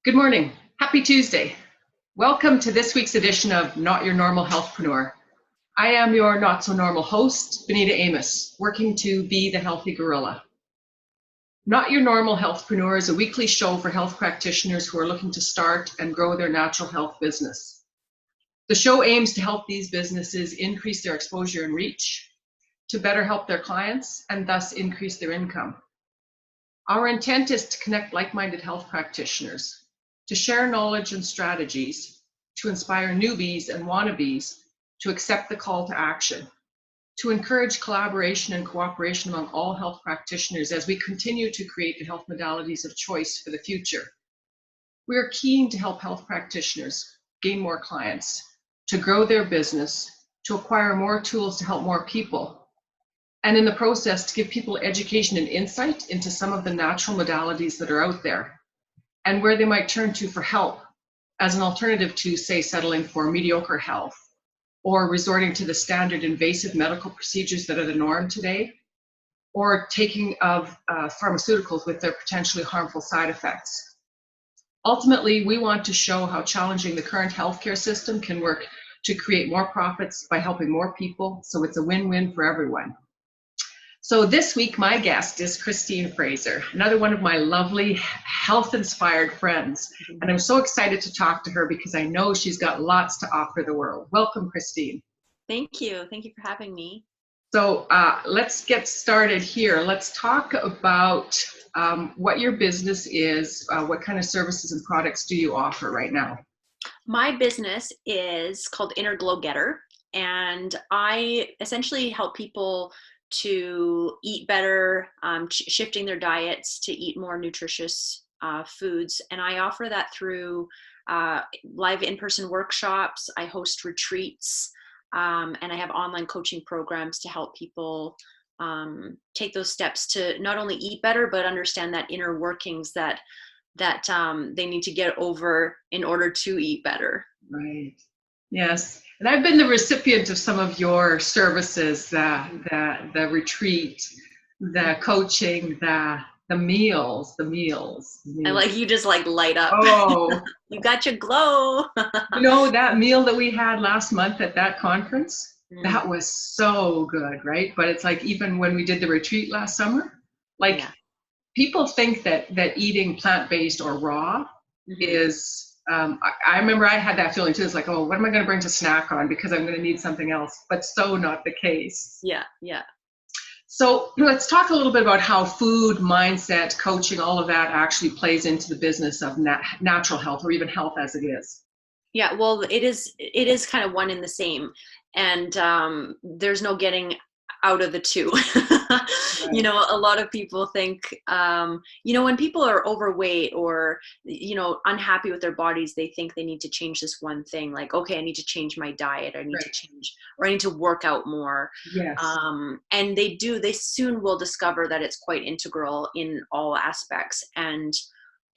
Good morning. Happy Tuesday. Welcome to this week's edition of Not Your Normal Healthpreneur. I am your not so normal host, Benita Amos, working to be the healthy gorilla. Not Your Normal Healthpreneur is a weekly show for health practitioners who are looking to start and grow their natural health business. The show aims to help these businesses increase their exposure and reach, to better help their clients, and thus increase their income. Our intent is to connect like-minded health practitioners, to share knowledge and strategies, to inspire newbies and wannabes to accept the call to action, to encourage collaboration and cooperation among all health practitioners as we continue to create the health modalities of choice for the future. We are keen to help health practitioners gain more clients, to grow their business, to acquire more tools to help more people, and in the process to give people education and insight into some of the natural modalities that are out there, and where they might turn to for help as an alternative to, say, settling for mediocre health or resorting to the standard invasive medical procedures that are the norm today, or taking of pharmaceuticals with their potentially harmful side effects. Ultimately, we want to show how challenging the current healthcare system can work to create more profits by helping more people, so it's a win-win for everyone. So this week, my guest is Kristin Fraser, another one of my lovely health-inspired friends. And I'm so excited to talk to her because I know she's got lots to offer the world. Welcome, Kristin. Thank you. Thank you for having me. So let's get started here. Let's talk about what your business is. What kind of services and products do you offer right now? My business is called Inner Glow Getter, and I essentially help people to eat better, shifting their diets to eat more nutritious foods. And I offer that through live in-person workshops. I host retreats, and I have online coaching programs to help people take those steps to not only eat better, but understand that inner workings that they need to get over in order to eat better. Right. Yes. And I've been the recipient of some of your services, the retreat, the coaching, the meals. I like you just like light up. Oh, you got your glow. You know, that meal that we had last month at that conference, that was so good, right? But it's like, even when we did the retreat last summer, like people think that eating plant-based or raw is, I remember I had that feeling too. It's like, oh, what am I going to bring to snack on because I'm going to need something else, but so not the case. Yeah. So let's talk a little bit about how food, mindset, coaching, all of that actually plays into the business of natural health, or even health as it is. Yeah, well, it is kind of one and the same, and there's no getting out of the two. Right. You know, a lot of people think, when people are overweight or, unhappy with their bodies, they think they need to change this one thing. Like, okay, I need to change my diet. I need to change, or I need to work out more. Yes. And they soon will discover that it's quite integral in all aspects. And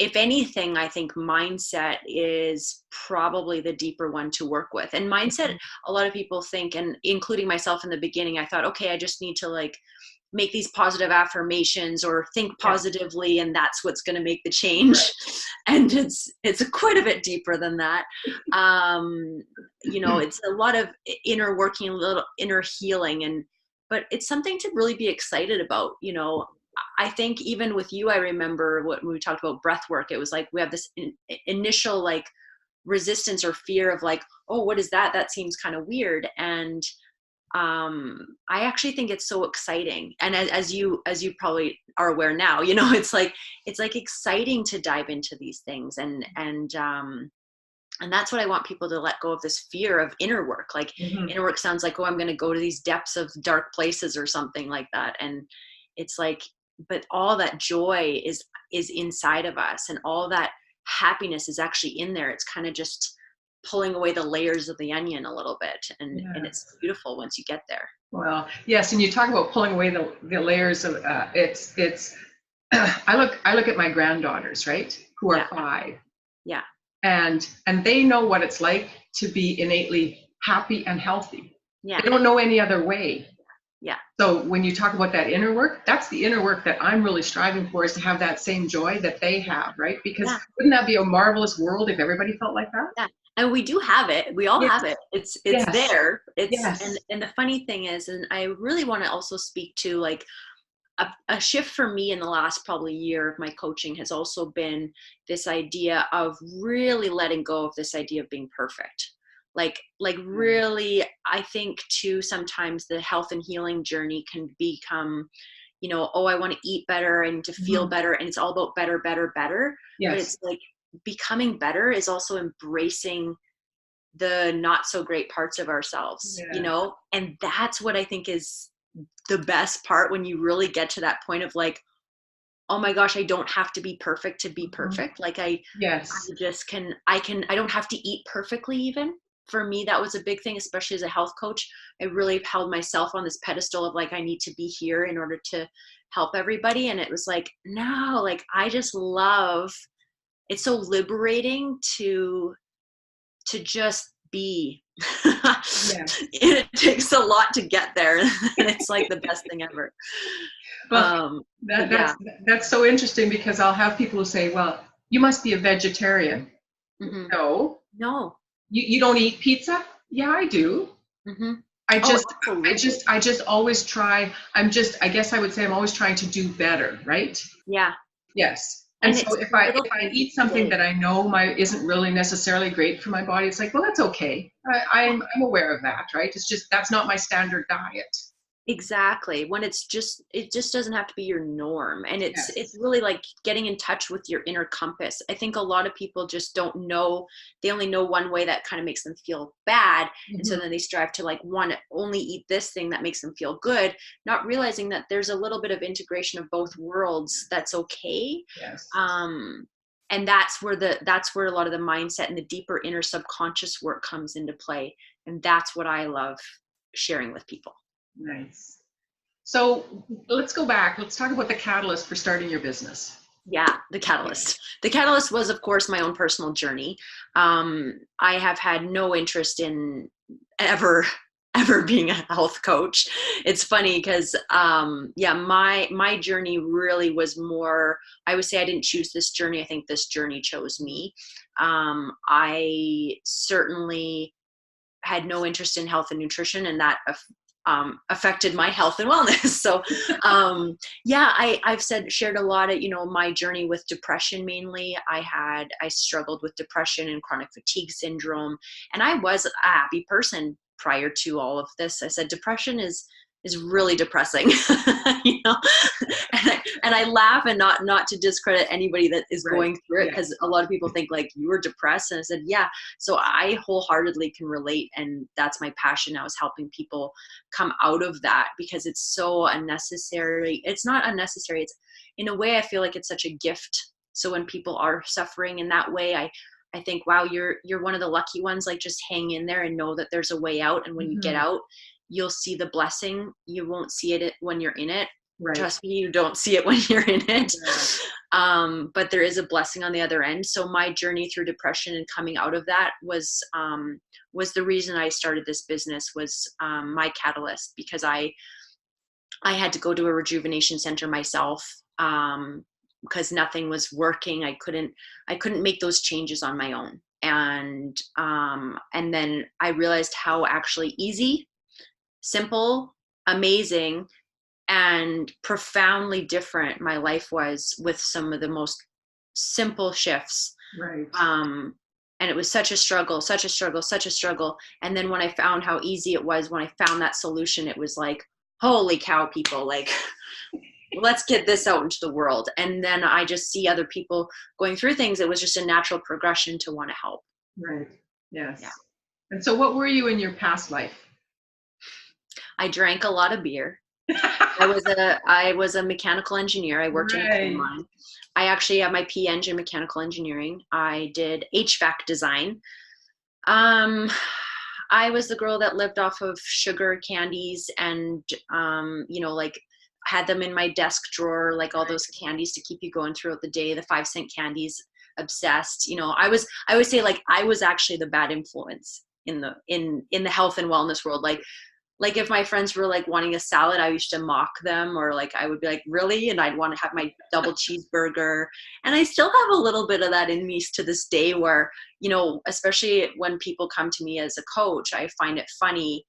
if anything, I think mindset is probably the deeper one to work with. And mindset, a lot of people think, and including myself in the beginning, I thought, okay, I just need to like make these positive affirmations or think positively, and that's what's going to make the change. Right. And it's quite a bit deeper than that. It's a lot of inner working, a little inner healing, but it's something to really be excited about. I think even with you, I remember when we talked about breath work, it was like we have this initial like resistance or fear of like, oh, what is that? That seems kind of weird. And I actually think it's so exciting. And as you probably are aware now, it's like exciting to dive into these things. And that's what I want people to let go of, this fear of inner work. Like inner work sounds like, oh, I'm going to go to these depths of dark places or something like that. And it's like, but all that joy is inside of us, and all that happiness is actually in there. It's kind of just pulling away the layers of the onion a little bit, and it's beautiful once you get there. Well, yes, and you talk about pulling away the layers of it's. I look at my granddaughters, right, who are 5. Yeah. And they know what it's like to be innately happy and healthy. Yeah. They don't know any other way. Yeah. So when you talk about that inner work, that's the inner work that I'm really striving for, is to have that same joy that they have, right? Because Yeah. wouldn't that be a marvelous world if everybody felt like that? Yeah. And we do have it. We all Yes, have it. It's yes, there. yes. And the funny thing is, and I really want to also speak to like a shift for me in the last probably year of my coaching has also been this idea of really letting go of this idea of being perfect. Like really, I think too, sometimes the health and healing journey can become, oh, I want to eat better and to feel Mhm. better. And it's all about better, better, better. But Yes. it's like becoming better is also embracing the not so great parts of ourselves, Yeah. and that's what I think is the best part, when you really get to that point of like, oh my gosh, I don't have to be perfect to be Mhm. perfect. Like I Yes. just I don't have to eat perfectly even. For me, that was a big thing, especially as a health coach. I really held myself on this pedestal of like, I need to be here in order to help everybody. And it was like, no, like I just love, it's so liberating to just be. Yes. It takes a lot to get there, and it's like the best thing ever. Well, But that yeah. that's so interesting, because I'll have people who say, "Well, you must be a vegetarian." Hmm. No. No. You don't eat pizza? Yeah, I do. Hmm. I Oh, just absolutely. I just always try. I guess I would say I'm always trying to do better, right? Yeah. Yes. And And so it's if the I little if I things eat each something day. that I know my isn't really necessarily great for my body, it's like, well, that's okay. I'm aware of that, right? It's just that's not my standard diet. Exactly. When it just doesn't have to be your norm. And it's Yes. really like getting in touch with your inner compass. I think a lot of people just don't know, they only know one way that kind of makes them feel bad. And so Mhm. then they strive to like want to only eat this thing that makes them feel good, not realizing that there's a little bit of integration of both worlds that's okay. Yes. Um and that's where a lot of the mindset and the deeper inner subconscious work comes into play. And that's what I love sharing with people. Nice. So let's go back. Let's talk about the catalyst for starting your business. Yeah, the catalyst. The catalyst was, of course, my own personal journey. I have had no interest in ever, ever being a health coach. It's funny because, yeah, my journey really was more. I would say I didn't choose this journey. I think this journey chose me. I certainly had no interest in health and nutrition, and that affected my health and wellness. So, yeah, I've shared a lot of, my journey with depression mainly. I struggled with depression and chronic fatigue syndrome, and I was a happy person prior to all of this. I said, depression is really depressing, you know, and I laugh, and not to discredit anybody that is Right. going through it, Yes. because a lot of people think like, you were depressed, and I said, yeah. So I wholeheartedly can relate, and that's my passion now, is helping people come out of that, because it's so unnecessary. It's not unnecessary. It's, in a way, I feel like it's such a gift. So when people are suffering in that way, I think, wow, you're one of the lucky ones. Like, just hang in there and know that there's a way out. And when you get Mhm. out, you'll see the blessing. You won't see it when you're in it. Right. Trust me, you don't see it when you're in it. Yeah. But there is a blessing on the other end. So my journey through depression and coming out of that was the reason I started this business, was my catalyst, because I had to go to a rejuvenation center myself, because nothing was working. I couldn't make those changes on my own. And then I realized how actually easy, simple, amazing, and profoundly different my life was with some of the most simple shifts. Right. um, and it was such a struggle, such a struggle, such a struggle. And then when I found how easy it was, when I found that solution, it was like, holy cow, people, like, let's get this out into the world. And then I just see other people going through things. It was just a natural progression to want to help. Right. Yeah. Yes. And so what were you in your past life? I drank a lot of beer. I was a mechanical engineer. I worked in a coal Right. mine. I actually have my PEng in mechanical engineering. I did HVAC design. Um, I was the girl that lived off of sugar candies, and like, had them in my desk drawer, like all those candies to keep you going throughout the day, the 5-cent candies, obsessed. I would say like I was actually the bad influence in the health and wellness world. Like, like if my friends were like wanting a salad, I used to mock them, or like I would be like, really? And I'd want to have my double cheeseburger. And I still have a little bit of that in me to this day where, you know, especially when people come to me as a coach, I find it funny,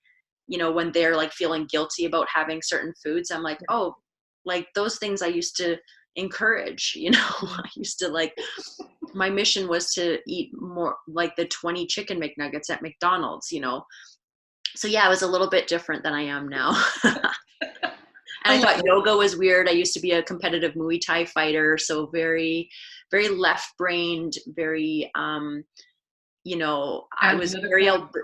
you know, when they're like feeling guilty about having certain foods. I'm like, oh, like those things I used to encourage, you know. I used to like, my mission was to eat more like the 20 chicken McNuggets at McDonald's, you know. So yeah, I was a little bit different than I am now. And I thought yoga was weird. I used to be a competitive Muay Thai fighter, so very, very left-brained, very, you know, I was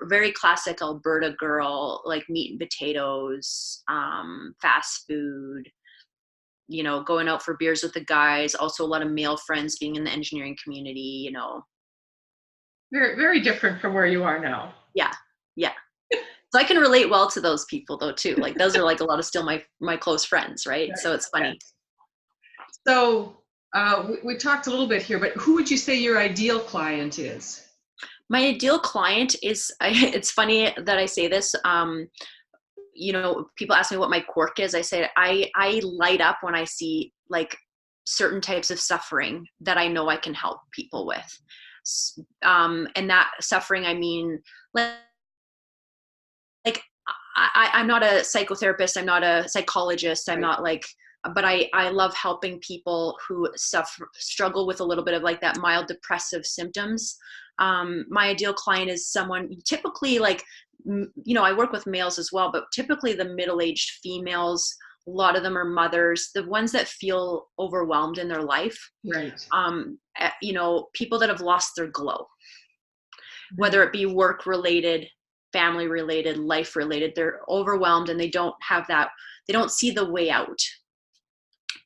very classic Alberta girl, like meat and potatoes, fast food, you know, going out for beers with the guys. Also, a lot of male friends being in the engineering community, you know. Very, very different from where you are now. Yeah, yeah. So I can relate well to those people though too. Like those are like a lot of still my close friends, right? So it's funny. So we talked a little bit here, but who would you say your ideal client is? My ideal client is, it's funny that I say this, you know, people ask me what my quirk is. I say, I light up when I see like certain types of suffering that I know I can help people with. And that suffering, I mean, like I'm not a psychotherapist. I'm not a psychologist. I'm not like, but I love helping people who struggle with a little bit of like that mild depressive symptoms. My ideal client is someone typically like, you know, I work with males as well, but typically the middle-aged females, a lot of them are mothers, the ones that feel overwhelmed in their life. Right. You know, people that have lost their glow, whether it be work related, family related, life related, they're overwhelmed and they don't have that, they don't see the way out.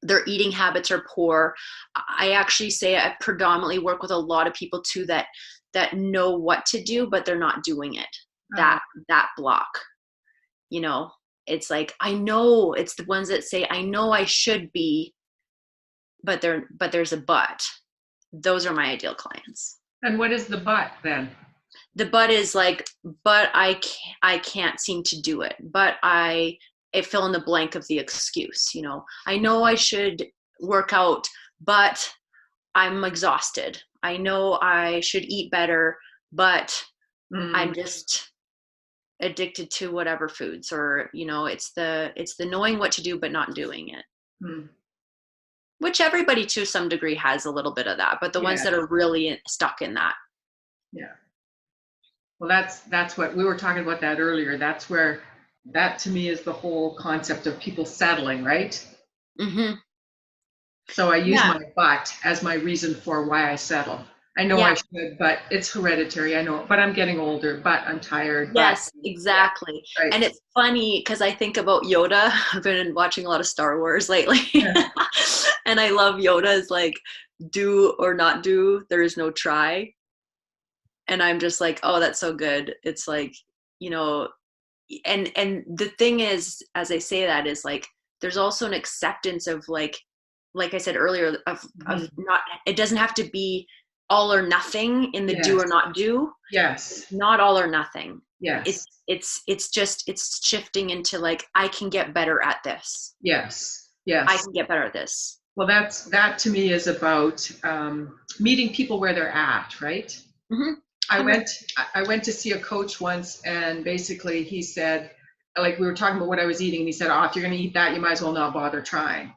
Their eating habits are poor. I actually say I predominantly work with a lot of people too that know what to do, but they're not doing it. That block, you know, it's like, I know, it's the ones that say, I know I should be, but there's a but. Those are my ideal clients. And what is the but then? The but is like, but I can't seem to do it. But it fill in the blank of the excuse, you know. I know I should work out, but I'm exhausted. I know I should eat better, but I'm just addicted to whatever foods, or, you know, it's the knowing what to do, but not doing it. Which everybody to some degree has a little bit of that, but the ones that are really stuck in that. Yeah. Well, that's what we were talking about that earlier. That's where, that to me is the whole concept of people settling, right? Mm-hmm. So I use my but as my reason for why I settle. I know I should, but it's hereditary. I know, but I'm getting older, but I'm tired. Yes, exactly. Yeah, right. And it's funny because I think about Yoda. I've been watching a lot of Star Wars lately. Yeah. And I love Yoda's like, do or not do, there is no try. And I'm just like, oh, that's so good. It's like, you know, and the thing is, as I say that, is like, there's also an acceptance of like I said earlier, of not, it doesn't have to be all or nothing in the do or not do. Yes. Not all or nothing. Yes. It's just, it's shifting into like, I can get better at this. Yes. Yes. I can get better at this. Well, that to me is about meeting people where they're at, right? Mm-hmm. I went to see a coach once, and basically he said, like, we were talking about what I was eating, and he said, oh, if you're going to eat that, you might as well not bother trying.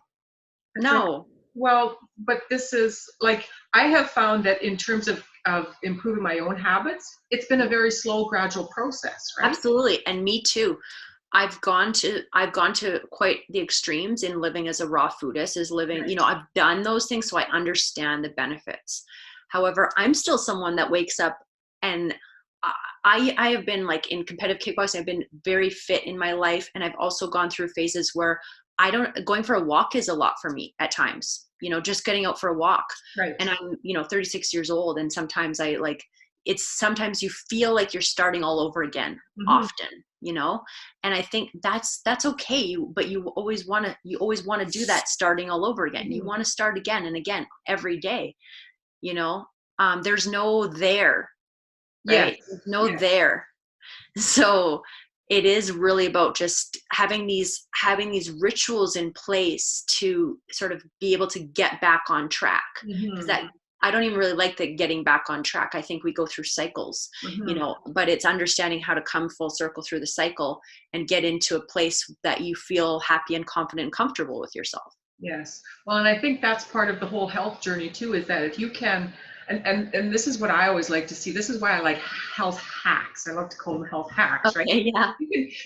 No. Well, but this is like, I have found that in terms of improving my own habits, it's been a very slow, gradual process, right? Absolutely. And me too. I've gone to quite the extremes in living as a raw foodist, is living, right. You know, I've done those things, so I understand the benefits. However, I'm still someone that wakes up, and I have been like in competitive kickboxing, I've been very fit in my life. And I've also gone through phases where going for a walk is a lot for me at times, you know, just getting out for a walk. Right. And I'm, you know, 36 years old. And sometimes sometimes you feel like you're starting all over again, often, you know? And I think that's okay. But you always want to do that, starting all over again. You want to start again and again every day, you know? There's no there. Right? There's no there. So it is really about just having these rituals in place to sort of be able to get back on track. Because that, I don't even really like the getting back on track. I think we go through cycles, you know, but it's understanding how to come full circle through the cycle and get into a place that you feel happy and confident and comfortable with yourself. Yes. Well, and I think that's part of the whole health journey too, is that if you can, and this is what I always like to see, this is why I like health hacks. I love to call them health hacks, right? Okay, yeah.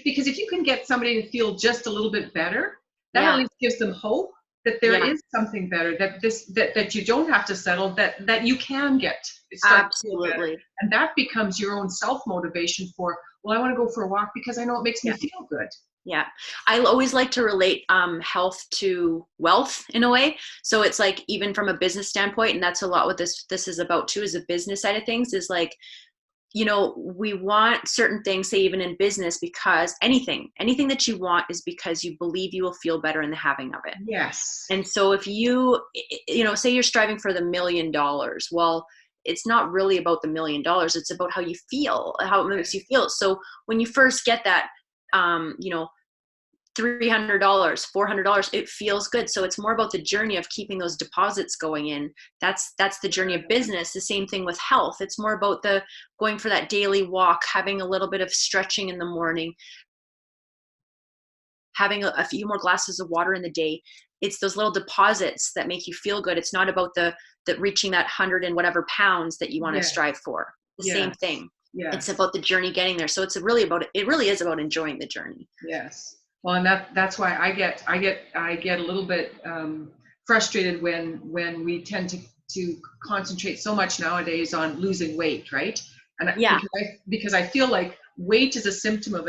Because if you can get somebody to feel just a little bit better, that Yeah. at least gives them hope that there Yeah. is something better, that you don't have to settle, that you can get. Absolutely. And that becomes your own self-motivation for, well, I want to go for a walk because I know it makes me feel good. Yeah. I always like to relate health to wealth in a way. So it's like, even from a business standpoint, and that's a lot what this is about too, is the business side of things, is like, you know, we want certain things, say even in business, because anything that you want is because you believe you will feel better in the having of it. Yes. And so if you know, say you're striving for the $1 million, well, it's not really about the $1 million. It's about how you feel, how it makes you feel. So when you first get that, you know, $300, $400, it feels good. So it's more about the journey of keeping those deposits going in. That's the journey of business. The same thing with health. It's more about the going for that daily walk, having a little bit of stretching in the morning, having a few more glasses of water in the day. It's those little deposits that make you feel good. It's not about the reaching that 100 and whatever pounds that you want to strive for. The same thing. Yes. It's about the journey getting there. So it really is about enjoying the journey. Yes. Well, and that's why I get a little bit frustrated when we tend to concentrate so much nowadays on losing weight, right? And because I feel like weight is a symptom of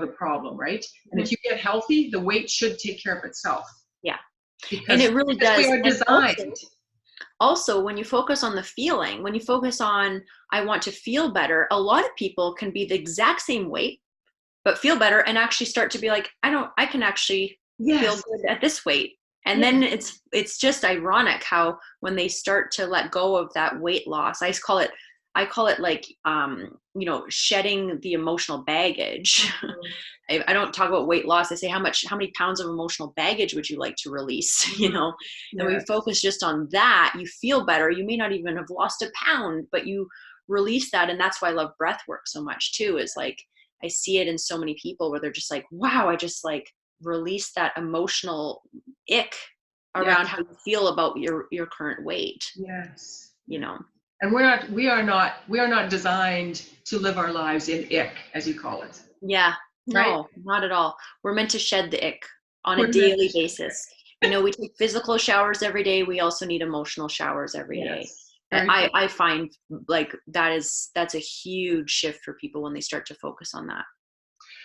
a problem, right? And if you get healthy, the weight should take care of itself. Yeah. Because, and it really does. we are designed. Also, when you focus on the feeling, when you focus on, I want to feel better, a lot of people can be the exact same weight, but feel better and actually start to be like, I can actually feel good at this weight. And then it's just ironic how when they start to let go of that weight loss, I call it like, you know, shedding the emotional baggage. I don't talk about weight loss. I say, how many pounds of emotional baggage would you like to release? You know, and we focus just on that, you feel better. You may not even have lost a pound, but you release that. And that's why I love breath work so much too, is like, I see it in so many people where they're just like, wow, I just like release that emotional ick around how you feel about your current weight. Yes. You know, and we are not designed to live our lives in ick, as you call it. Yeah. No, not at all. We're meant to shed the ick on a daily basis. You know, we take physical showers every day. We also need emotional showers every day. And I find like that's a huge shift for people when they start to focus on that.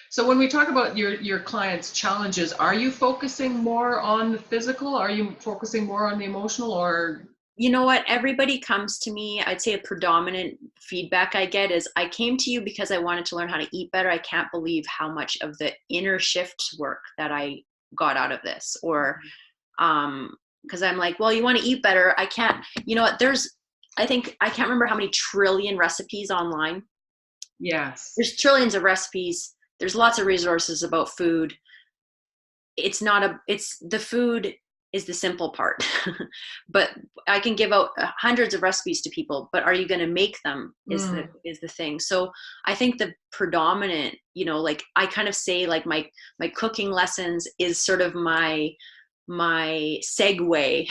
So when we talk about your clients' challenges, are you focusing more on the physical? Are you focusing more on the emotional? Or you know what, everybody comes to me. I'd say a predominant feedback I get is, I came to you because I wanted to learn how to eat better. I can't believe how much of the inner shift work that I got out of this. Or because I'm like, well, you want to eat better. I can't, you know what, I can't remember how many trillion recipes online. Yes. There's trillions of recipes. There's lots of resources about food. It's the food is the simple part. But I can give out hundreds of recipes to people, but are you going to make them is the thing. So I think the predominant, you know, like I kind of say like my cooking lessons is sort of my segue.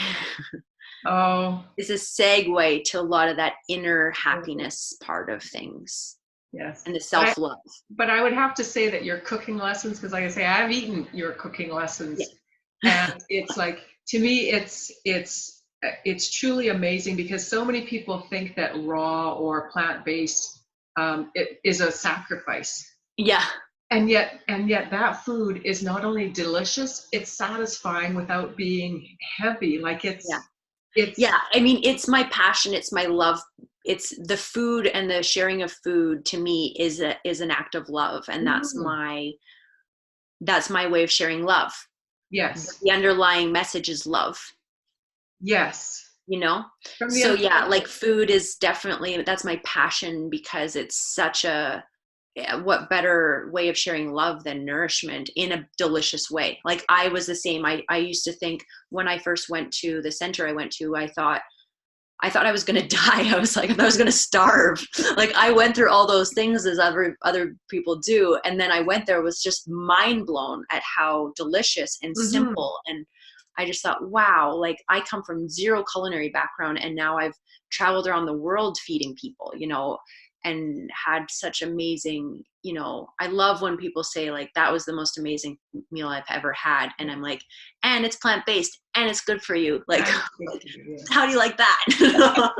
It's a segue to a lot of that inner happiness part of things. Yes. And the self-love. But I would have to say that your cooking lessons, because like I say, I've eaten your cooking lessons, and it's like, to me, it's truly amazing, because so many people think that raw or plant-based it is a sacrifice. Yeah. And yet that food is not only delicious, it's satisfying without being heavy. Like I mean, it's my passion. It's my love. It's the food, and the sharing of food to me is an act of love. And that's my way of sharing love. Yes. The underlying message is love. Yes. You know? So yeah, like food is definitely, that's my passion, because it's such a what better way of sharing love than nourishment in a delicious way? Like I was the same. I used to think when I first went to the center I went to, I thought I was going to die. I was like, I thought I was going to starve. Like I went through all those things as other people do. And then I went there, was just mind blown at how delicious and simple. And I just thought, wow, like I come from zero culinary background. And now I've traveled around the world feeding people, you know, and had such amazing, you know, I love when people say like, that was the most amazing meal I've ever had. And I'm like, and it's plant-based and it's good for you. Like, how do you like that?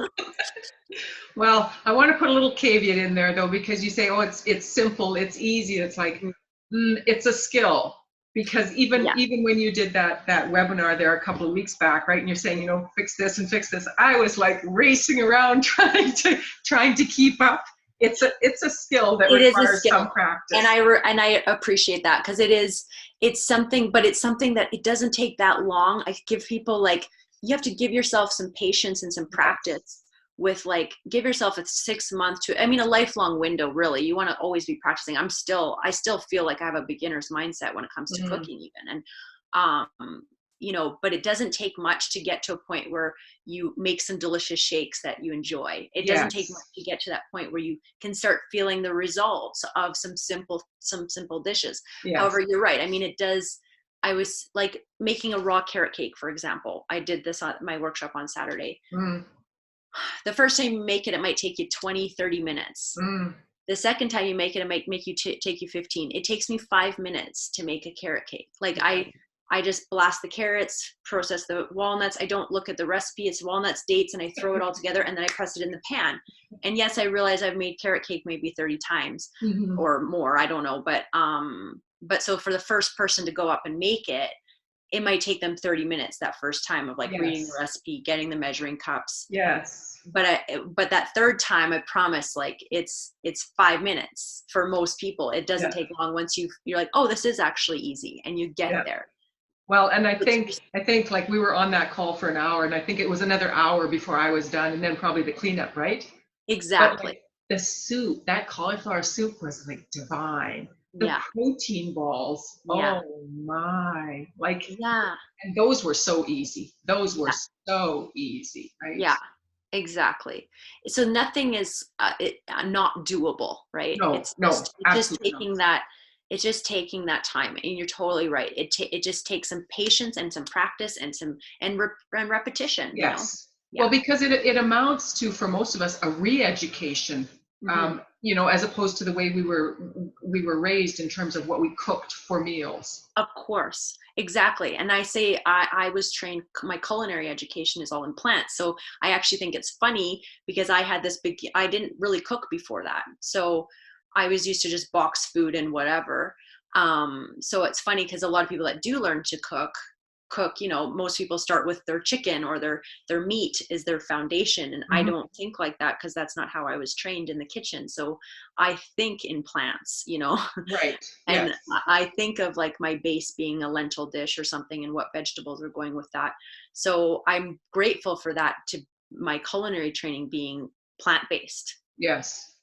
Well, I want to put a little caveat in there though, because you say, oh, it's simple, it's easy. It's like, it's a skill. Because even when you did that webinar there a couple of weeks back, right, and you're saying, you know, fix this and fix this, I was like racing around trying to keep up. It's a skill that requires some practice. And I appreciate that, because it's something that it doesn't take that long. I give people, like, you have to give yourself some patience and some practice with, like, give yourself a 6 month to, I mean, a lifelong window, really. You want to always be practicing. I still feel like I have a beginner's mindset when it comes to cooking even. And, you know, but it doesn't take much to get to a point where you make some delicious shakes that you enjoy. It doesn't take much to get to that point where you can start feeling the results of some simple dishes. However, you're right. I mean, it does. I was like making a raw carrot cake, for example. I did this on my workshop on Saturday. The first time you make it, it might take you 20, 30 minutes. The second time you make it, it might take you 15. It takes me 5 minutes to make a carrot cake. Like I just blast the carrots, process the walnuts. I don't look at the recipe. It's walnuts, dates, and I throw it all together, and then I press it in the pan. And yes, I realize I've made carrot cake maybe 30 times or more. I don't know. But so for the first person to go up and make it, it might take them 30 minutes that first time of like reading the recipe, getting the measuring cups. But that third time, I promise, like it's 5 minutes for most people. It doesn't take long once you're like, oh, this is actually easy, and you get there. Well, and I think like we were on that call for an hour, and I think it was another hour before I was done, and then probably the cleanup, right? Exactly. But like, the soup, that cauliflower soup was like divine. The protein balls, oh my, like, and those were so easy. Those were so easy, right? Yeah, exactly. So nothing is not doable, right? It's just taking that time, and you're totally right. It just takes some patience and some practice and repetition. Yes. You know? Well, because it amounts to, for most of us, a re-education. You know, as opposed to the way we were raised in terms of what we cooked for meals. Of course, exactly. And I say I was trained, my culinary education is all in plants. So I actually think it's funny because I had I didn't really cook before that. So I was used to just box food and whatever. So it's funny because a lot of people that do learn to cook, you know, most people start with their chicken or their meat is their foundation. And I don't think like that, because that's not how I was trained in the kitchen. So I think in plants, you know, right. And I think of like my base being a lentil dish or something, and what vegetables are going with that. So I'm grateful for that, to my culinary training being plant-based. Yes.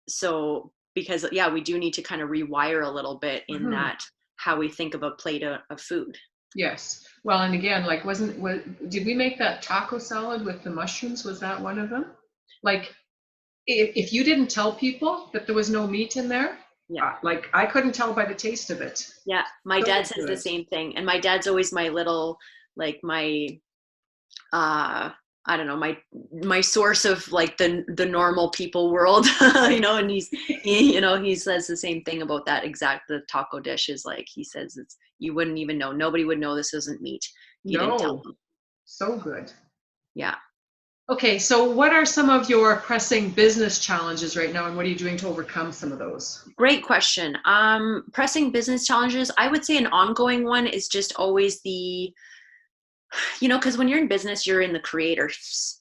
So, because we do need to kind of rewire a little bit in that, how we think of a plate of food. Yes. Well, and again, like, did we make that taco salad with the mushrooms? Was that one of them? Like, if you didn't tell people that there was no meat in there, like I couldn't tell by the taste of it. Yeah. My dad says the same thing. And my dad's always my little, like my, I don't know, my source of like the normal people world, you know, and he says the same thing about that the taco dish is like, he says you wouldn't even know. Nobody would know this isn't meat. You didn't tell them. So good. Yeah. Okay. So what are some of your pressing business challenges right now, and what are you doing to overcome some of those? Great question. Pressing business challenges, I would say an ongoing one is just always because when you're in business, you're in the creator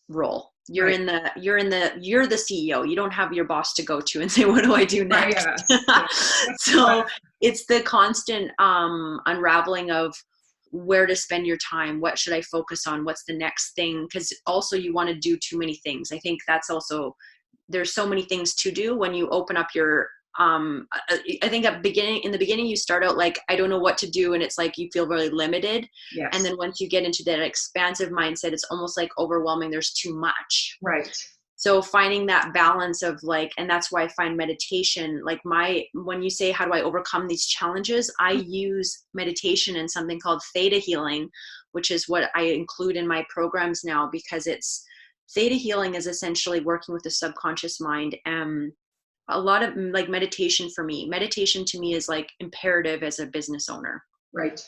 role. You're the CEO. You don't have your boss to go to and say, what do I do next? So it's the constant unraveling of where to spend your time. What should I focus on? What's the next thing? Because also you want to do too many things. I think that's also, there's so many things to do when you open up your I think in the beginning, you start out like, I don't know what to do. And it's like, you feel really limited. Yes. And then once you get into that expansive mindset, it's almost like overwhelming. There's too much. Right. So finding that balance of like, and that's why I find meditation, like when you say, how do I overcome these challenges? I use meditation and something called Theta healing, which is what I include in my programs now, because Theta healing is essentially working with the subconscious mind. A lot of like meditation to me is like imperative as a business owner. Right.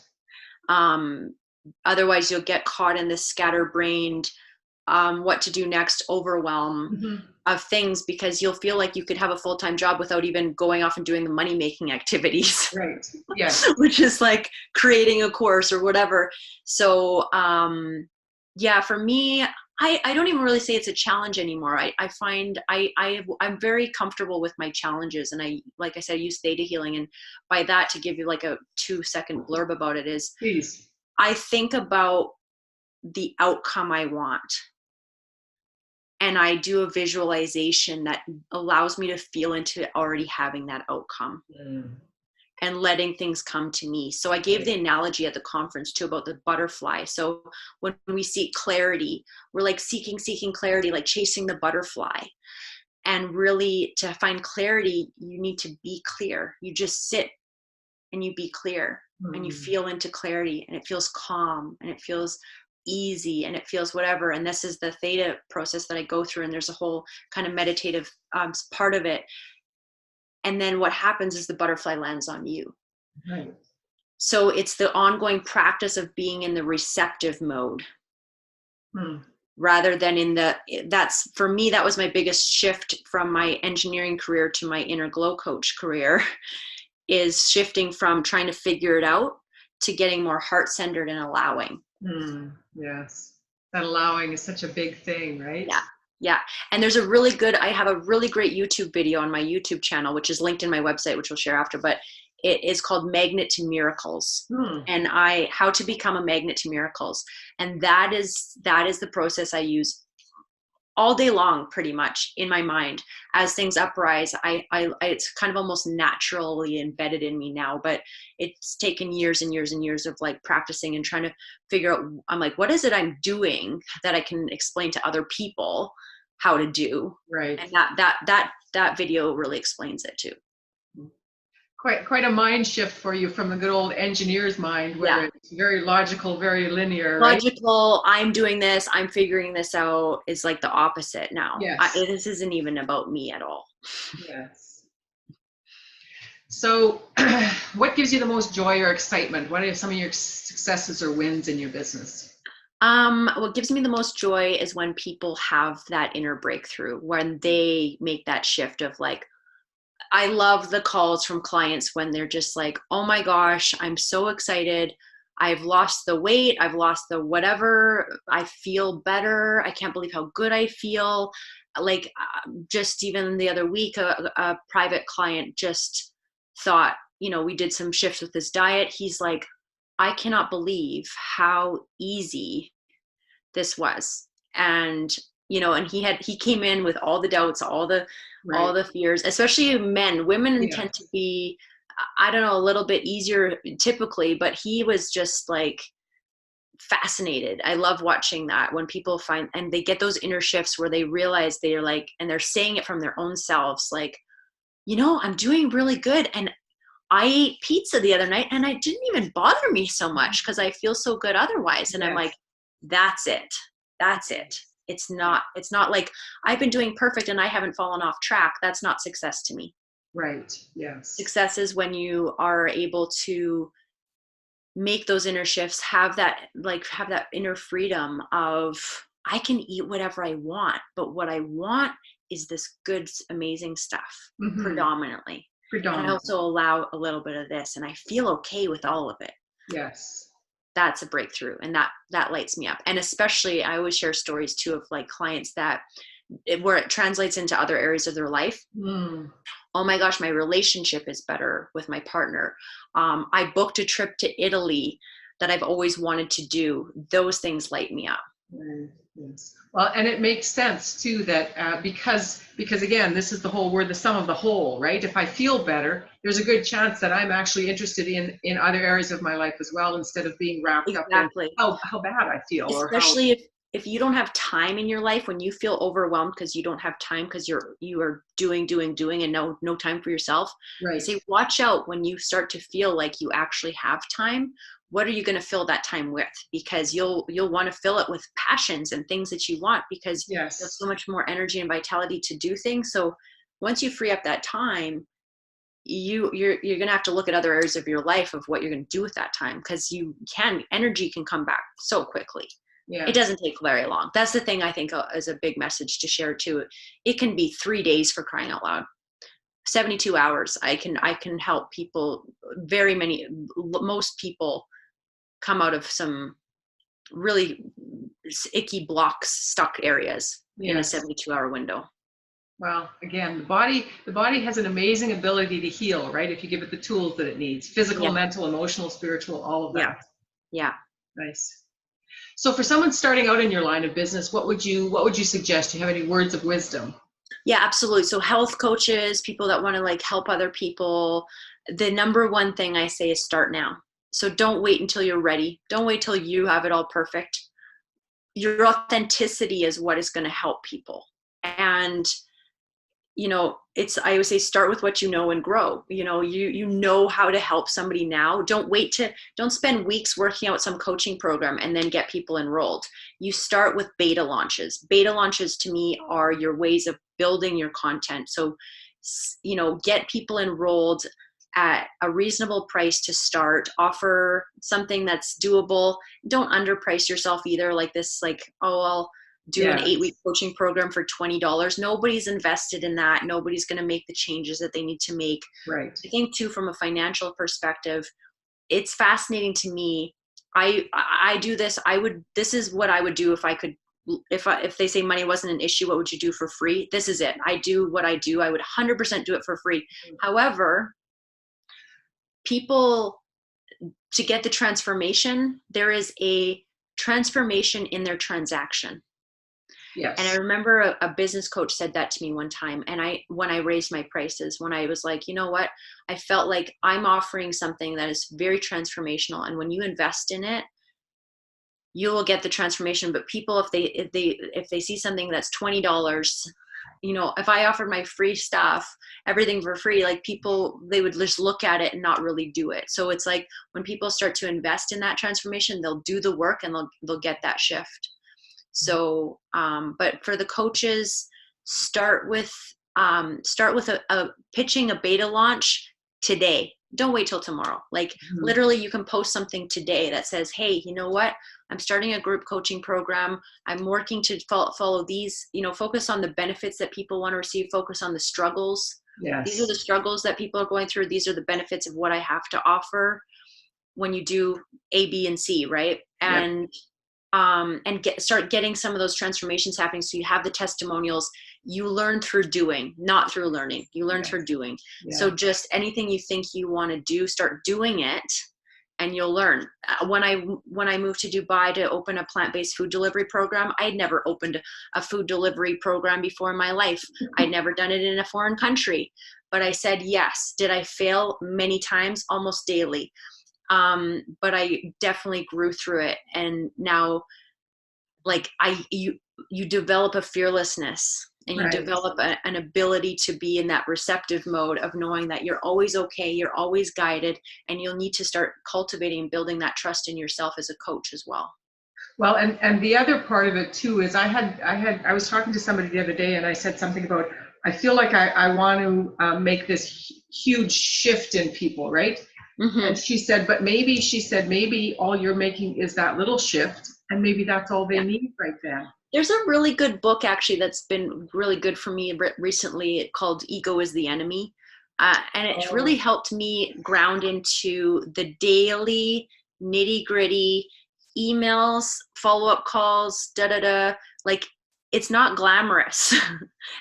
Otherwise you'll get caught in this scatterbrained, what to do next, overwhelm of things, because you'll feel like you could have a full-time job without even going off and doing the money-making activities. Right. Yes. Which is like creating a course or whatever. So, yeah, for me, I don't even really say it's a challenge anymore. I find I'm very comfortable with my challenges, and like I said, I use Theta healing, and by that, to give you like a 2-second blurb about it is, please, I think about the outcome I want, and I do a visualization that allows me to feel into already having that outcome. And letting things come to me. So I gave the analogy at the conference too about the butterfly. So when we seek clarity, we're like seeking clarity, like chasing the butterfly. And really, to find clarity, you need to be clear. You just sit and you be clear and you feel into clarity, and it feels calm and it feels easy and it feels whatever. And this is the Theta process that I go through. And there's a whole kind of meditative part of it. And then what happens is the butterfly lands on you. Right. So it's the ongoing practice of being in the receptive mode rather than that's, for me, that was my biggest shift from my engineering career to my inner glow coach career, is shifting from trying to figure it out to getting more heart-centered and allowing. Yes. That allowing is such a big thing, right? Yeah. Yeah. And I have a really great YouTube video on my YouTube channel, which is linked in my website, which we'll share after, but it is called Magnet to Miracles, and how to become a magnet to miracles. And that is the process I use all day long, pretty much, in my mind. As things uprise, it's kind of almost naturally embedded in me now, but it's taken years and years and years of like practicing and trying to figure out, I'm like, what is it I'm doing that I can explain to other people how to do? Right. And that video really explains it too. Quite a mind shift for you from the good old engineer's mind, where it's very logical, very linear. Logical, right? I'm doing this, I'm figuring this out, is like the opposite now. Yes. This isn't even about me at all. Yes. So what gives you the most joy or excitement? What are some of your successes or wins in your business? What gives me the most joy is when people have that inner breakthrough, when they make that shift of like, I love the calls from clients when they're just like, oh my gosh, I'm so excited. I've lost the weight. I've lost the whatever. I feel better. I can't believe how good I feel. Like just even the other week, a private client just thought, we did some shifts with his diet. He's like, I cannot believe how easy this was. And, and he came in with all the doubts, all the fears, especially men. Women tend to be, I don't know, a little bit easier typically, but he was just like fascinated. I love watching that when people find, and they get those inner shifts where they realize they're like, and they're saying it from their own selves, like, I'm doing really good. And I ate pizza the other night and it didn't even bother me so much because I feel so good otherwise. And I'm like, that's it. That's it. It's not like I've been doing perfect and I haven't fallen off track. That's not success to me. Right. Yes. Success is when you are able to make those inner shifts, have that inner freedom of, I can eat whatever I want, but what I want is this good, amazing stuff, predominantly. And I also allow a little bit of this, and I feel okay with all of it. Yes. That's a breakthrough, and that lights me up. And especially, I always share stories too of like clients where it translates into other areas of their life. Oh my gosh, my relationship is better with my partner. I booked a trip to Italy that I've always wanted to do. Those things light me up. Yes. Well, and it makes sense too that because again, this is the whole word, the sum of the whole, right? If I feel better, there's a good chance that I'm actually interested in other areas of my life as well, instead of being wrapped up in Exactly. how bad I feel or how. Especially if you don't have time in your life, when you feel overwhelmed because you don't have time because you are doing and no time for yourself. I Right. say watch out when you start to feel like you actually have time. What are you going to fill that time with? Because you'll want to fill it with passions and things that you want, because you have Yes. so much more energy and vitality to do things. So once you free up that time, you're going to have to look at other areas of your life of what you're going to do with that time, because energy can come back so quickly. It Yeah. doesn't take very long. That's the thing I think is a big message to share too. It can be 3 days, for crying out loud. 72 hours. I can help people. Most people come out of some really icky blocks, stuck areas in a Yes. 72-hour window. Well, again, the body has an amazing ability to heal, right? If you give it the tools that it needs, physical, Yeah. mental, emotional, spiritual, all of Yeah. that. Yeah. Nice. So for someone starting out in your line of business, what would you suggest? Do you have any words of wisdom? Yeah, absolutely. So health coaches, people that want to like help other people, the number one thing I say is start now. So don't wait until you're ready. Don't wait till you have it all perfect. Your authenticity is what is going to help people. And I always say start with what you know and grow. You know how to help somebody now. Don't spend weeks working out some coaching program and then get people enrolled. You start with beta launches. Beta launches to me are your ways of building your content. So, get people enrolled at a reasonable price to start. Offer something that's doable. Don't underprice yourself either. Like this, like, oh, I'll do an Yeah. 8-week coaching program for $20. Nobody's invested in that. Nobody's going to make the changes that they need to make. Right. I think too, from a financial perspective, it's fascinating to me. I do this. This is what I would do if I could, if they say money wasn't an issue, what would you do for free? This is it. I do what I do. I would 100% do it for free. However, people, to get the transformation, there is a transformation in their transaction. And I Yes. remember a business coach said that to me one time. And when I raised my prices, when I was like, you know what, I felt like I'm offering something that is very transformational. And when you invest in it, you will get the transformation. But people, if they see something that's $20, if I offered my free stuff, everything for free, like people, they would just look at it and not really do it. So it's like when people start to invest in that transformation, they'll do the work and they'll get that shift. So, but for the coaches, start with a pitching a beta launch today. Don't wait till tomorrow. Like literally you can post something today that says, hey, you know what? I'm starting a group coaching program. I'm working to follow these, focus on the benefits that people want to receive, focus on the struggles. These are the Yes. struggles that people are going through. These are the benefits of what I have to offer when you do A, B, and C, right? Yep. And start getting some of those transformations happening. So you have the testimonials. You learn through doing, not through learning. You learn Yeah. through doing. Yeah. So just anything you think you want to do, start doing it, and you'll learn. When I moved to Dubai to open a plant-based food delivery program, I had never opened a food delivery program before in my life. I'd never done it in a foreign country, but I said yes. Did I fail many times? Almost daily. But I definitely grew through it. And now, like you develop a fearlessness, and you Right. develop an ability to be in that receptive mode of knowing that you're always okay, you're always guided, and you'll need to start cultivating and building that trust in yourself as a coach as well. Well, and the other part of it too is I was talking to somebody the other day and I said something about I feel like I want to make this huge shift in people, right? And Mm-hmm. she said maybe all you're making is that little shift, and maybe that's all they Yeah. need right then. There's a really good book actually that's been really good for me recently called Ego is the Enemy. And it's really Oh, helped me ground into the daily nitty gritty emails, follow-up calls, like it's not glamorous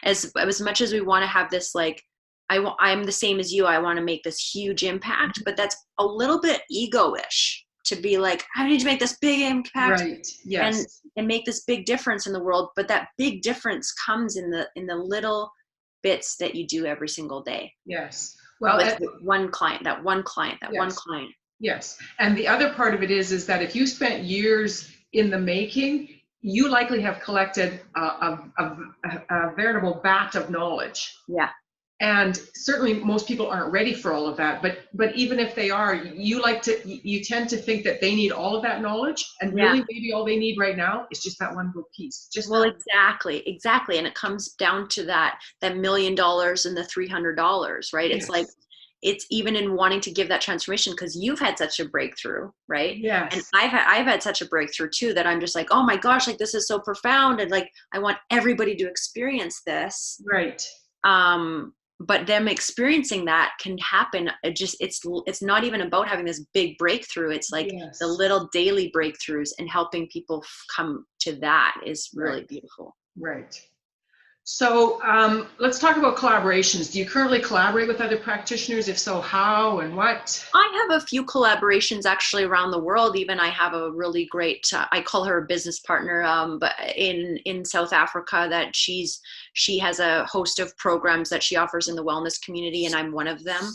as much as we want to have this, like, I'm the same as you. I want to make this huge impact, but that's a little bit ego-ish. to be like, I need to make this big impact, Right. and Yes. make this big difference in the world. But that big difference comes in the little bits that you do every single day Yes. Well, with one client, that one client. yes. Yes. And the other part of it is that if you spent years in the making, you likely have collected a veritable vat of knowledge. Yeah. And certainly most people aren't ready for all of that. But even if they are, you tend to think that they need all of that knowledge. And Yeah. really maybe all they need right now is just that one little piece. Well, exactly. And it comes down to that $1 million and the $300, right? It's Yes. like, it's even in wanting to give that transformation, because you've had such a breakthrough, right? Yes. And I've had such a breakthrough too, that I'm just like, oh my gosh, like this is so profound. And like, I want everybody to experience this. Right. But them experiencing that can happen. It's not even about having this big breakthrough. It's like Yes. the little daily breakthroughs, and helping people come to that is really Right. beautiful. Right. So let's talk about collaborations. Do you currently collaborate with other practitioners? If so, how and what? I have a few collaborations actually around the world. Even I have a really great, I call her a business partner, but in South Africa, that she has a host of programs that she offers in the wellness community, and I'm one of them.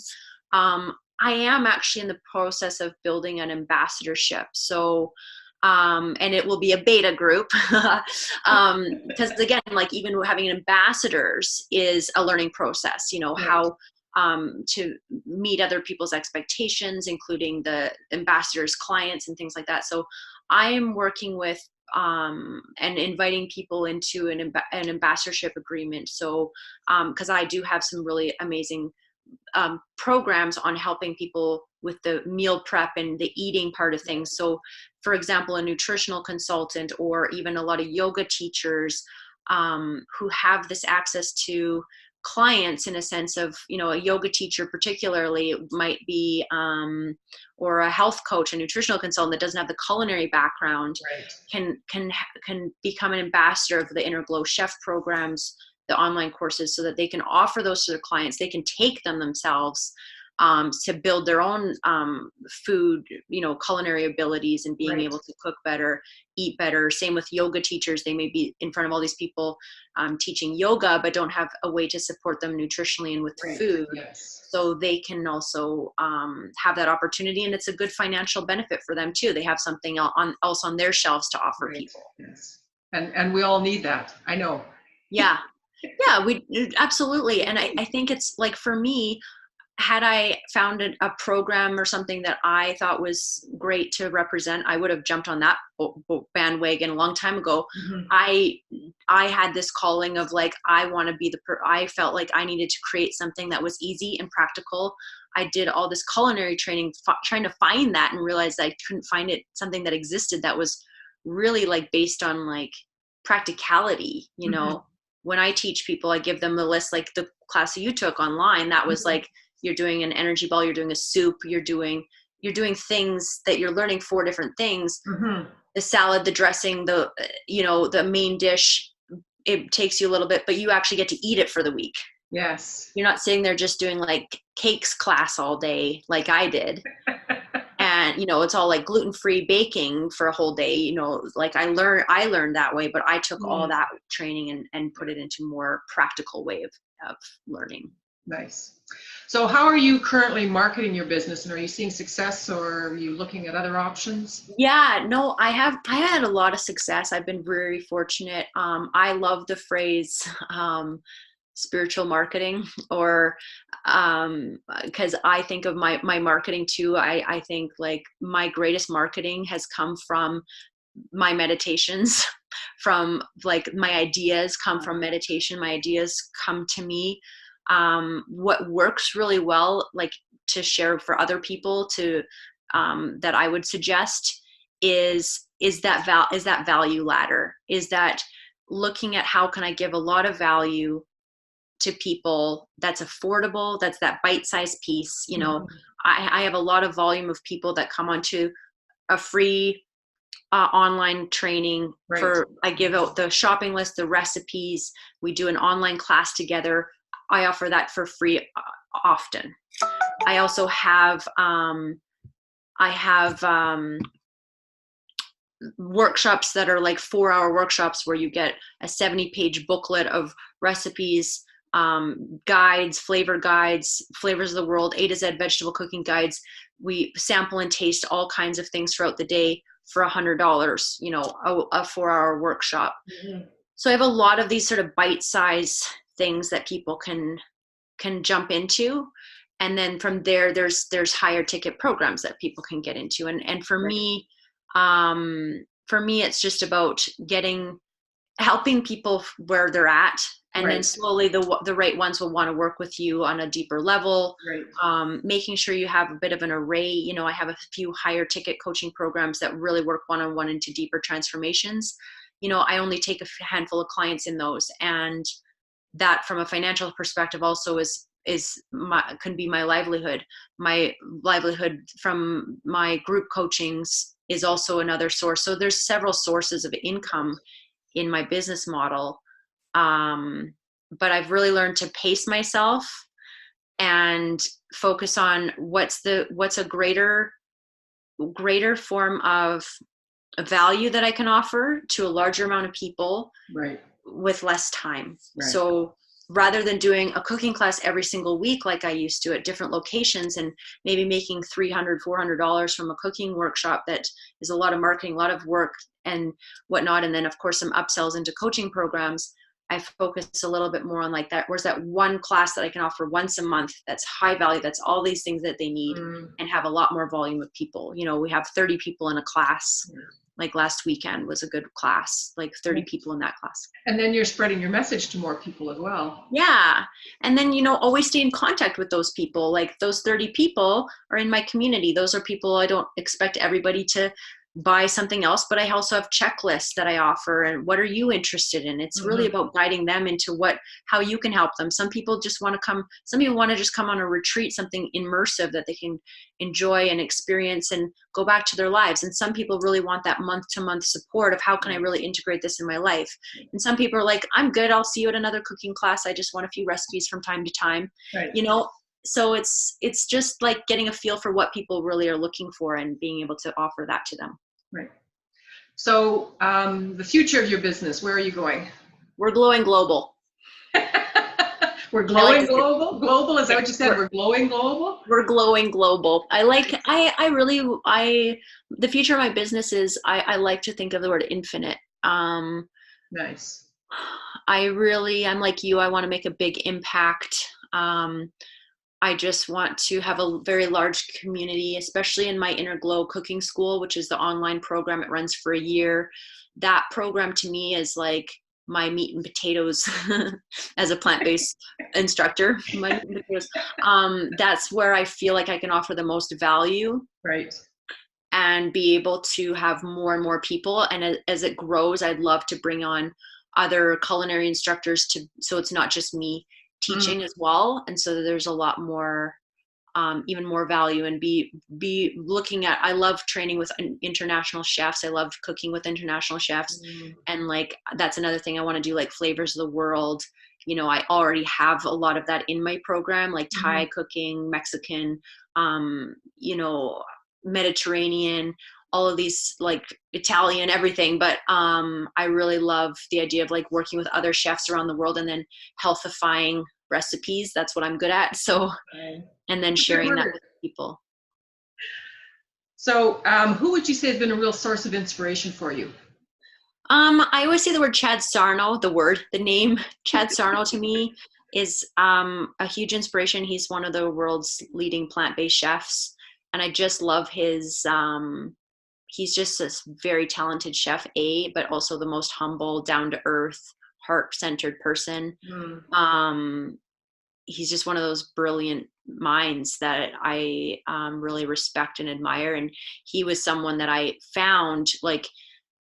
I am actually in the process of building an ambassadorship. So and it will be a beta group, because again, like even having ambassadors is a learning process, Right. how to meet other people's expectations, including the ambassadors' clients and things like that. So I am working with and inviting people into an ambassadorship agreement. So because I do have some really amazing programs on helping people with the meal prep and the eating part of things. So for example, a nutritional consultant, or even a lot of yoga teachers who have this access to clients, in a sense of, a yoga teacher particularly might be, or a health coach, a nutritional consultant that doesn't have the culinary background, Right. can become an ambassador of the Inner Glow Chef programs, the online courses, so that they can offer those to their clients. They can take them themselves to build their own food, culinary abilities, and being Right. able to cook better, eat better. Same with yoga teachers. They may be in front of all these people teaching yoga, but don't have a way to support them nutritionally and with Right. food. Yes. So they can also have that opportunity, and it's a good financial benefit for them too. They have something else on their shelves to offer Right. people. Yes. And we all need that. I know. Yeah. Yeah, we absolutely. And I think it's like, for me, had I found a program or something that I thought was great to represent, I would have jumped on that bandwagon a long time ago. Mm-hmm. I had this calling of like, I want to be I felt like I needed to create something that was easy and practical. I did all this culinary training, trying to find that, and realized I couldn't find something that existed that was really like based on like practicality, Mm-hmm. When I teach people, I give them the list, like the class that you took online, that was like, you're doing an energy ball, you're doing a soup, you're doing things that you're learning 4 different things. Mm-hmm. The salad, the dressing, the main dish, it takes you a little bit, but you actually get to eat it for the week. Yes. You're not sitting there just doing like cakes class all day like I did. And it's all like gluten-free baking for a whole day, like I learned that way, but I took all that training and put it into more practical way of learning. Nice. So how are you currently marketing your business, and are you seeing success, or are you looking at other options? Yeah, no, I had a lot of success. I've been very fortunate. I love the phrase spiritual marketing, or because I think of my marketing too. I think like my greatest marketing has come from my meditations, from like my ideas come from meditation. My ideas come to me. What works really well, like to share for other people, to that I would suggest is that value ladder, is that looking at how can I give a lot of value to people that's affordable, that's that bite-sized piece. I have a lot of volume of people that come onto a free online training. Right. I give out the shopping list, the recipes, we do an online class together. I offer that for free often. I also have I have workshops that are like 4-hour workshops where you get a 70-page booklet of recipes, guides, flavors of the world, A to Z vegetable cooking guides. We sample and taste all kinds of things throughout the day for $100, you know, a 4-hour workshop. Mm-hmm. So I have a lot of these sort of bite-size things that people can jump into. And then from there, there's higher ticket programs that people can get into. And for me, it's just about helping people where they're at. And then slowly the right ones will want to work with you on a deeper level, making sure you have a bit of an array. You know, I have a few higher ticket coaching programs that really work one-on-one into deeper transformations. You know, I only take a handful of clients in those. And that from a financial perspective also can be my livelihood. My livelihood from my group coachings is also another source. So there's several sources of income in my business model. But I've really learned to pace myself and focus on what's a greater form of value that I can offer to a larger amount of people with less time. So rather than doing a cooking class every single week like I used to at different locations and maybe making $300, $400 from a cooking workshop, that is a lot of marketing, a lot of work and whatnot. And then of course some upsells into coaching programs. I focus a little bit more on like that. Where's that one class that I can offer once a month that's high value, that's all these things that they need, and have a lot more volume of people. You know, we have 30 people in a class. Like last weekend was a good class, like 30 people in that class. And then you're spreading your message to more people as well. Yeah. And then, you know, always stay in contact with those people. Like those 30 people are in my community. Those are people I don't expect everybody to buy something else, but I also have checklists that I offer. And what are you interested in? It's really about guiding them into how you can help them. Some people just want to come, some people want to just come on a retreat, something immersive that they can enjoy and experience and go back to their lives. And some people really want that month-to-month support of how can I really integrate this in my life? And some people are like, I'm good. I'll see you at another cooking class. I just want a few recipes from time to time, you know? So it's just like getting a feel for what people really are looking for and being able to offer that to them. Right. So the future of your business, where are you going? We're glowing global. We're glowing global? Global, is that what you said? We're glowing global? We're glowing global. The future of my business is, I like to think of the word infinite. Nice. I'm like you, I want to make a big impact. I just want to have a very large community, especially in my Inner Glow cooking school, which is the online program. It runs for a year. That program to me is like my meat and potatoes as a plant-based instructor. My meat and potatoes. That's where I feel like I can offer the most value. Right. And be able to have more and more people. And as it grows, I'd love to bring on other culinary instructors so it's not just me teaching as well. And so there's a lot more, even more value, and be looking at, I love training with international chefs. I love cooking with international chefs. And like, that's another thing I want to do, like flavors of the world. You know, I already have a lot of that in my program, like Thai cooking, Mexican, you know, Mediterranean, all of these, like Italian, everything. But I really love the idea of like working with other chefs around the world and then healthifying recipes. That's what I'm good at. So, and then sharing that with people. So who would you say has been a real source of inspiration for you? I always say the word Chad Sarno, the name Chad Sarno to me is a huge inspiration. He's one of the world's leading plant-based chefs. And I just love his, he's just a very talented chef, but also the most humble, down-to-earth, heart-centered person. He's just one of those brilliant minds that I really respect and admire. And he was someone that I found, like,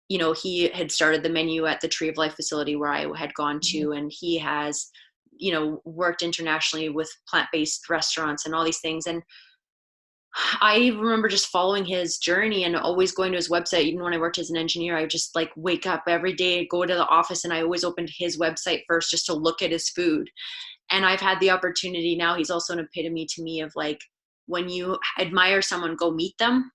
you know, he had started the menu at the Tree of Life facility where I had gone to, and he has, you know, worked internationally with plant-based restaurants and all these things. And I remember just following his journey and always going to his website. Even when I worked as an engineer, I would just like wake up every day, go to the office, and I always opened his website first just to look at his food. And I've had the opportunity now, he's also an epitome to me of like when you admire someone, go meet them.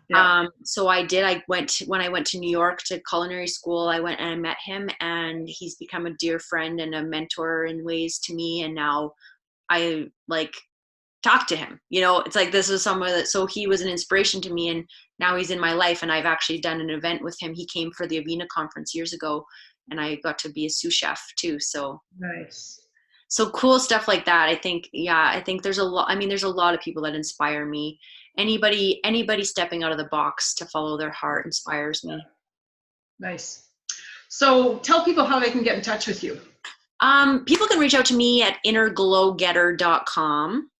Yeah. So I did. When I went to New York to culinary school, I went and I met him, and he's become a dear friend and a mentor in ways to me. And now I like talk to him. It's like this was someone that, so he was an inspiration to me, and now he's in my life. And I've actually done an event with him. He came for the Avena conference years ago, and I got to be a sous chef too. So nice. So cool stuff like that. I think there's a lot. I mean, there's a lot of people that inspire me. Anybody stepping out of the box to follow their heart inspires me. Nice. So tell people how they can get in touch with you. People can reach out to me at innerglowgetter.com.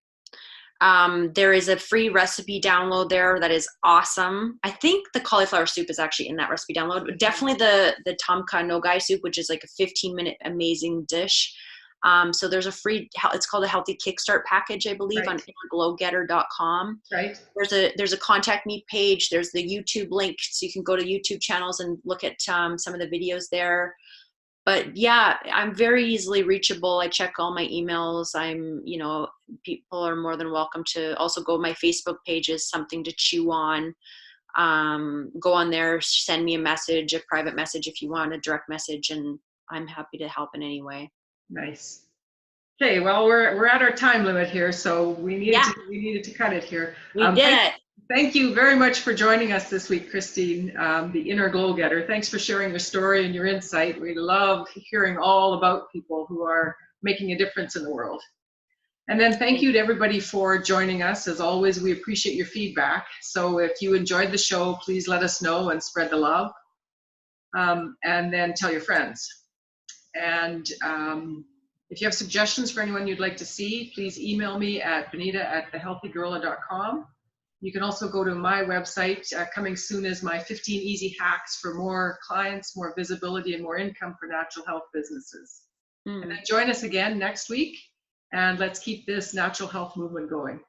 There is a free recipe download there that is awesome. I think the cauliflower soup is actually in that recipe download, but definitely the Tomka Nogai soup, which is like a 15-minute amazing dish. So there's a free, it's called a healthy kickstart package, I believe, right. on innerglowgetter.com. Right. There's a contact me page. There's the YouTube link, so you can go to YouTube channels and look at some of the videos there. But yeah, I'm very easily reachable. I check all my emails. People are more than welcome to also go. My Facebook page is Something to Chew On. Go on there, send me a private message if you want, a direct message, and I'm happy to help in any way. Nice. Okay, well, we're at our time limit here, so we needed to cut it here. We did it. Thank you very much for joining us this week, Kristin, the Inner Glow Getter. Thanks for sharing your story and your insight. We love hearing all about people who are making a difference in the world. And then thank you to everybody for joining us. As always, we appreciate your feedback. So if you enjoyed the show, please let us know and spread the love. And then tell your friends. And if you have suggestions for anyone you'd like to see, please email me at benita@thehealthygorilla.com. You can also go to my website. Coming soon is my 15 easy hacks for more clients, more visibility, and more income for natural health businesses. And then join us again next week, and let's keep this natural health movement going.